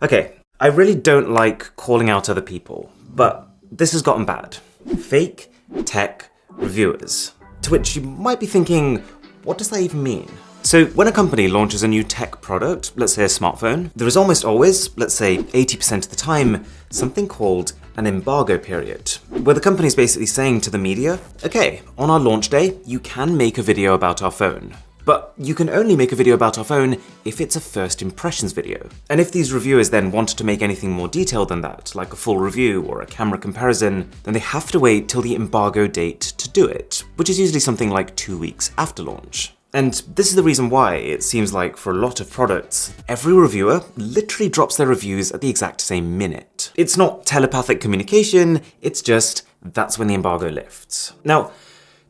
Okay, I really don't like calling out other people, but this has gotten bad. Fake tech reviewers. To which you might be thinking, what does that even mean? So when a company launches a new tech product, let's say a smartphone, there is almost always, let's say 80% of the time, something called an embargo period, where the company is basically saying to the media, okay, on our launch day, you can make a video about our phone. But you can only make a video about our phone if it's a first impressions video. And if these reviewers then wanted to make anything more detailed than that, like a full review or a camera comparison, then they have to wait till the embargo date to do it, which is usually something like 2 weeks after launch. And this is the reason why it seems like for a lot of products, every reviewer literally drops their reviews at the exact same minute. It's not telepathic communication, it's just that's when the embargo lifts. Now,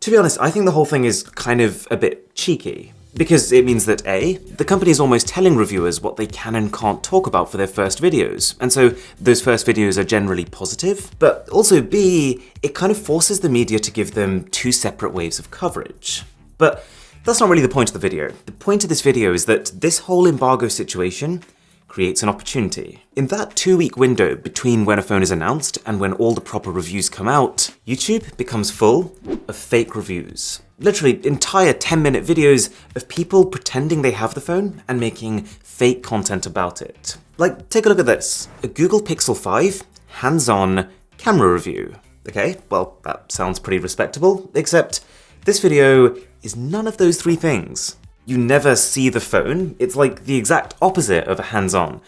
to be honest, I think the whole thing is kind of a bit cheeky, because it means that A, the company is almost telling reviewers what they can and can't talk about for their first videos, and so those first videos are generally positive, but also B, it kind of forces the media to give them two separate waves of coverage. But that's not really the point of the video. The point of this video is that this whole embargo situation creates an opportunity. In that 2-week window between when a phone is announced and when all the proper reviews come out, YouTube becomes full of fake reviews. Literally entire 10-minute videos of people pretending they have the phone and making fake content about it. Like, take a look at this. A Google Pixel 5 hands-on camera review. Okay, well, that sounds pretty respectable, except this video is none of those three things. You never see the phone. It's like the exact opposite of a hands-on.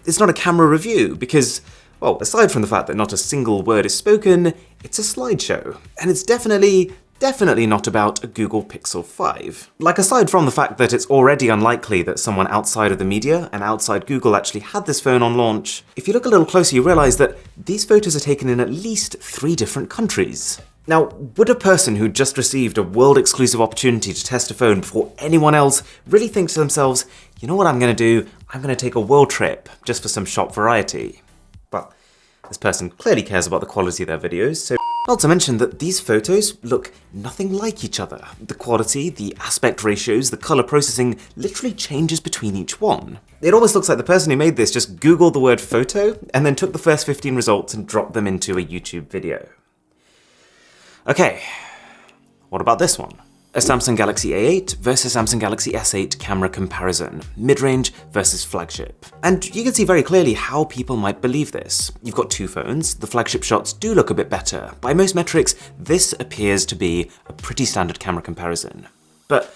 It's not a camera review because, well, aside from the fact that not a single word is spoken, it's a slideshow. And it's definitely not about a Google Pixel 5. Like, aside from the fact that it's already unlikely that someone outside of the media and outside Google actually had this phone on launch, if you look a little closer you realize that these photos are taken in at least 3 different countries. Now, would a person who just received a world-exclusive opportunity to test a phone before anyone else really think to themselves, you know what I'm going to do? I'm going to take a world trip just for some shop variety. Well, this person clearly cares about the quality of their videos, so not to mention that these photos look nothing like each other. The quality, the aspect ratios, the color processing literally changes between each one. It almost looks like the person who made this just Googled the word photo and then took the first 15 results and dropped them into a YouTube video. Okay, what about this one? A Samsung Galaxy A8 versus Samsung Galaxy S8 camera comparison, mid-range versus flagship. And you can see very clearly how people might believe this. You've got 2 phones, the flagship shots do look a bit better. By most metrics, this appears to be a pretty standard camera comparison. But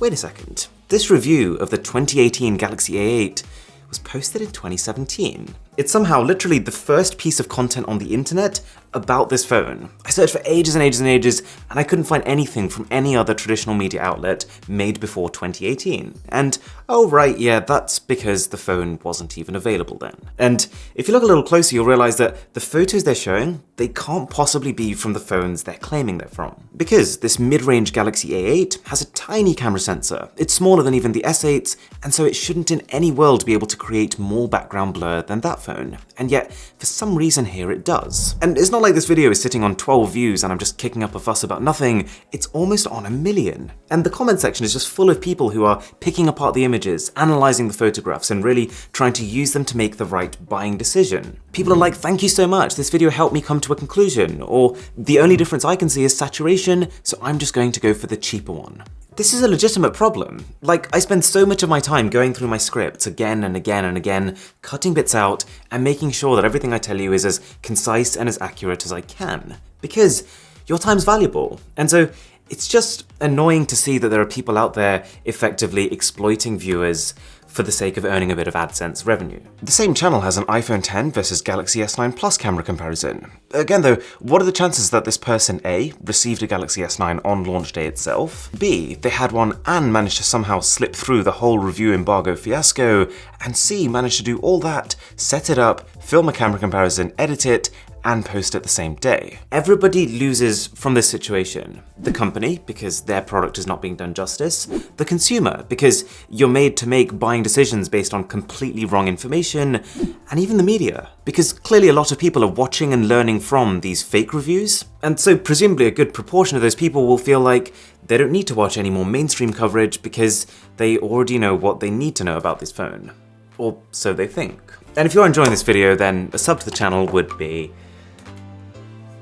wait a second, this review of the 2018 Galaxy A8 was posted in 2017. It's somehow literally the first piece of content on the internet about this phone. I searched for ages and ages and ages, and I couldn't find anything from any other traditional media outlet made before 2018. And oh right, yeah, that's because the phone wasn't even available then. And if you look a little closer, you'll realize that the photos they're showing, they can't possibly be from the phones they're claiming they're from. Because this mid-range Galaxy A8 has a tiny camera sensor. It's smaller than even the S8s, and so it shouldn't in any world be able to create more background blur than that phone. And yet, for some reason here it does. And it's not like this video is sitting on 12 views and I'm just kicking up a fuss about nothing, it's almost on 1 million. And the comment section is just full of people who are picking apart the images, analyzing the photographs, and really trying to use them to make the right buying decision. People are like, thank you so much, this video helped me come to a conclusion, or the only difference I can see is saturation, so I'm just going to go for the cheaper one. This is a legitimate problem. Like, I spend so much of my time going through my scripts again and again and again, cutting bits out, and making sure that everything I tell you is as concise and as accurate as I can. Because your time's valuable. And so it's just annoying to see that there are people out there effectively exploiting viewers for the sake of earning a bit of AdSense revenue. The same channel has an iPhone X versus Galaxy S9 Plus camera comparison. Again though, what are the chances that this person A, received a Galaxy S9 on launch day itself, B, they had one and managed to somehow slip through the whole review embargo fiasco, and C, managed to do all that, set it up, film a camera comparison, edit it, and post it the same day. Everybody loses from this situation. The company, because their product is not being done justice. The consumer, because you're made to make buying decisions based on completely wrong information. And even the media, because clearly a lot of people are watching and learning from these fake reviews. And so presumably a good proportion of those people will feel like they don't need to watch any more mainstream coverage because they already know what they need to know about this phone. or so they think. And if you're enjoying this video, then a sub to the channel would be...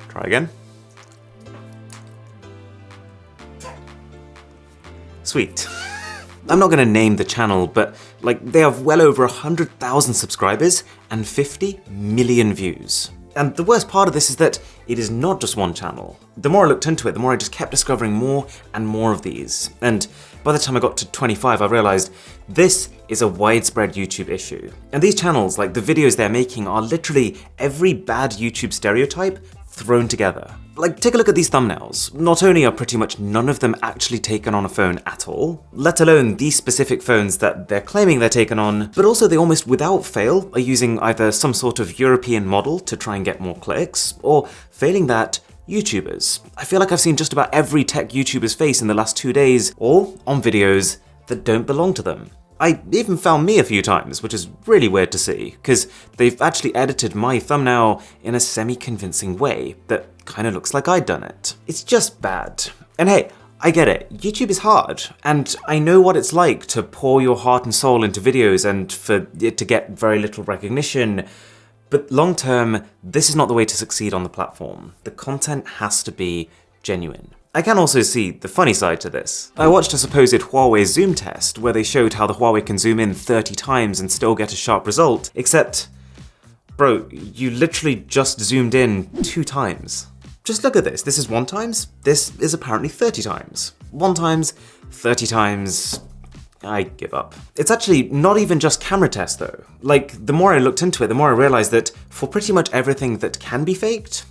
Try again. Sweet. I'm not gonna name the channel, but like they have well over 100,000 subscribers and 50 million views. And the worst part of this is that it is not just one channel. The more I looked into it, the more I just kept discovering more and more of these. And by the time I got to 25, I realized this is a widespread YouTube issue. And these channels, like the videos they're making, are literally every bad YouTube stereotype thrown together. Like, take a look at these thumbnails. Not only are pretty much none of them actually taken on a phone at all, let alone these specific phones that they're claiming they're taken on, but also they almost without fail are using either some sort of European model to try and get more clicks, or failing that, YouTubers. I feel like I've seen just about every tech YouTuber's face in the last 2 days, all on videos that don't belong to them. I even found me a few times, which is really weird to see, because they've actually edited my thumbnail in a semi-convincing way that kind of looks like I'd done it. It's just bad. And hey, I get it, YouTube is hard, and I know what it's like to pour your heart and soul into videos and for it to get very little recognition, but long term, this is not the way to succeed on the platform. The content has to be genuine. I can also see the funny side to this. I watched a supposed Huawei zoom test where they showed how the Huawei can zoom in 30 times and still get a sharp result, except, bro, you literally just zoomed in 2 times. Just look at this. This is 1 times. This is apparently 30 times. 1 times, 30 times. I give up. It's actually not even just camera tests though. Like, the more I looked into it, the more I realized that for pretty much everything that can be faked,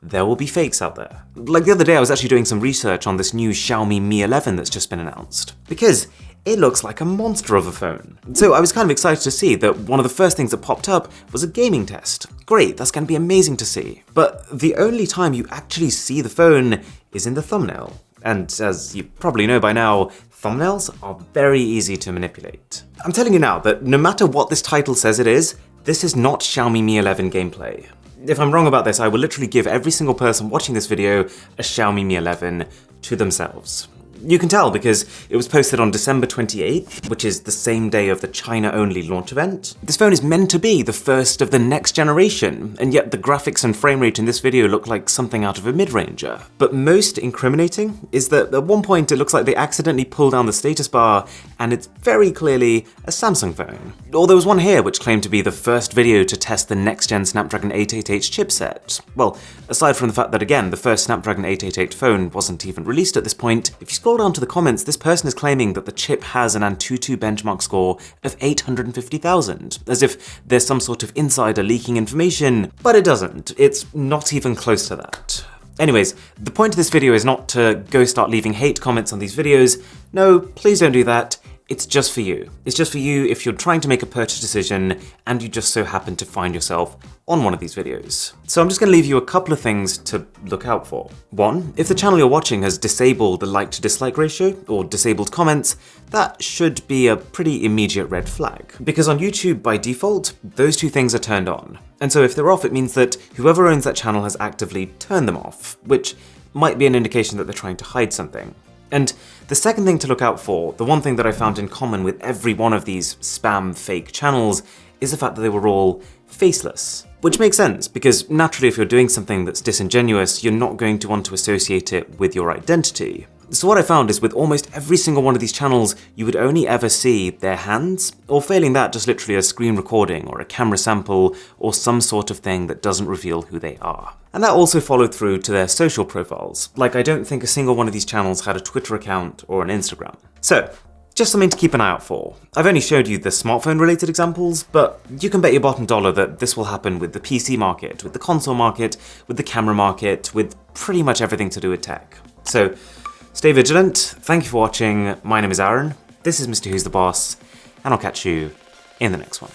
there will be fakes out there. Like the other day I was actually doing some research on this new Xiaomi Mi 11 that's just been announced, because it looks like a monster of a phone. So I was kind of excited to see that one of the first things that popped up was a gaming test. Great, that's gonna be amazing to see. But the only time you actually see the phone is in the thumbnail. And as you probably know by now, thumbnails are very easy to manipulate. I'm telling you now that no matter what this title says it is, this is not Xiaomi Mi 11 gameplay. If I'm wrong about this, I will literally give every single person watching this video a Xiaomi Mi 11 to themselves. You can tell because it was posted on December 28th, which is the same day of the China-only launch event. This phone is meant to be the first of the next generation, and yet the graphics and frame rate in this video look like something out of a mid-ranger. But most incriminating is that at one point it looks like they accidentally pulled down the status bar, and it's very clearly a Samsung phone. Or there was one here which claimed to be the first video to test the next-gen Snapdragon 888 chipset. Well, aside from the fact that again, the first Snapdragon 888 phone wasn't even released at this point, if you scroll down to the comments, this person is claiming that the chip has an Antutu benchmark score of 850,000, as if there's some sort of insider leaking information, but it doesn't. It's not even close to that. Anyways, the point of this video is not to go start leaving hate comments on these videos. No, please don't do that. It's just for you. It's just for you if you're trying to make a purchase decision and you just so happen to find yourself on one of these videos. So I'm just gonna leave you a couple of things to look out for. 1, if the channel you're watching has disabled the like to dislike ratio or disabled comments, that should be a pretty immediate red flag. Because on YouTube, by default, those 2 things are turned on. And so if they're off, it means that whoever owns that channel has actively turned them off, which might be an indication that they're trying to hide something. And the second thing to look out for, the one thing that I found in common with every one of these spam fake channels, is the fact that they were all faceless. Which makes sense, because naturally if you're doing something that's disingenuous, you're not going to want to associate it with your identity. So what I found is with almost every single one of these channels, you would only ever see their hands, or failing that, just literally a screen recording or a camera sample or some sort of thing that doesn't reveal who they are. And that also followed through to their social profiles. Like, I don't think a single one of these channels had a Twitter account or an Instagram. So, just something to keep an eye out for. I've only showed you the smartphone related examples, but you can bet your bottom dollar that this will happen with the PC market, with the console market, with the camera market, with pretty much everything to do with tech. So, stay vigilant, thank you for watching, my name is Aaron, this is Mr. Who's the Boss, and I'll catch you in the next one.